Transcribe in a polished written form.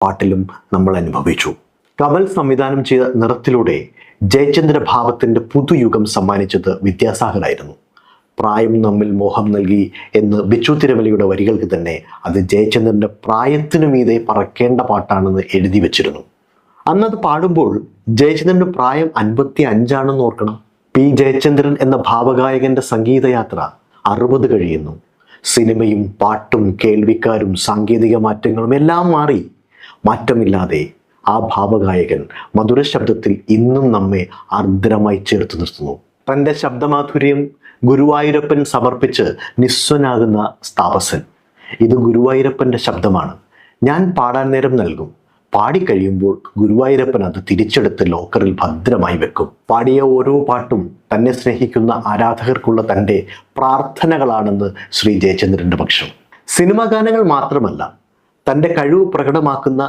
പാട്ടിലും നമ്മൾ അനുഭവിച്ചു. കമൽ സംവിധാനം ചെയ്ത നിറത്തിലൂടെ ജയചന്ദ്ര ഭാവത്തിൻ്റെ പുതുയുഗം സമ്മാനിച്ചത് വിദ്യാസാഗറായിരുന്നു. പ്രായം നമ്മിൽ മോഹം നൽകി എന്ന് ബിച്ചു തിരുമലയുടെ വരികൾക്ക് തന്നെ അത് ജയചന്ദ്രൻ്റെ പ്രായത്തിനു മീതെ പറക്കേണ്ട പാട്ടാണെന്ന് എഴുതി വച്ചിരുന്നു. അന്നത് പാടുമ്പോൾ ജയചന്ദ്രൻ്റെ പ്രായം 55 ഓർക്കണം. പി ജയചന്ദ്രൻ എന്ന ഭാവഗായകന്റെ സംഗീതയാത്ര 60 കഴിയുന്നു. സിനിമയും പാട്ടും കേൾവിക്കാരും സാങ്കേതിക മാറ്റങ്ങളും എല്ലാം മാറി. മാറ്റമില്ലാതെ ആ ഭാവഗായകൻ മധുര ശബ്ദത്തിൽ ഇന്നും നമ്മെ ആർദ്രമായി ചേർത്ത് നിർത്തുന്നു. തൻ്റെ ശബ്ദമാധുര്യം ഗുരുവായൂരപ്പൻ സമർപ്പിച്ച് നിസ്വനാകുന്ന താപസൻ. ഇത് ഗുരുവായൂരപ്പൻ്റെ ശബ്ദമാണ്. ഞാൻ പാടാൻ നേരം നൽകും. പാടിക്കഴിയുമ്പോൾ ഗുരുവായൂരപ്പൻ അത് തിരിച്ചെടുത്ത് ലോക്കറിൽ ഭദ്രമായി വെക്കും. പാടിയ ഓരോ പാട്ടും തന്നെ സ്നേഹിക്കുന്ന ആരാധകർക്കുള്ള തൻ്റെ പ്രാർത്ഥനകളാണെന്ന് ശ്രീ ജയചന്ദ്രൻ്റെ പക്ഷം. സിനിമാ ഗാനങ്ങൾ മാത്രമല്ല, തൻ്റെ കഴിവ് പ്രകടമാക്കുന്ന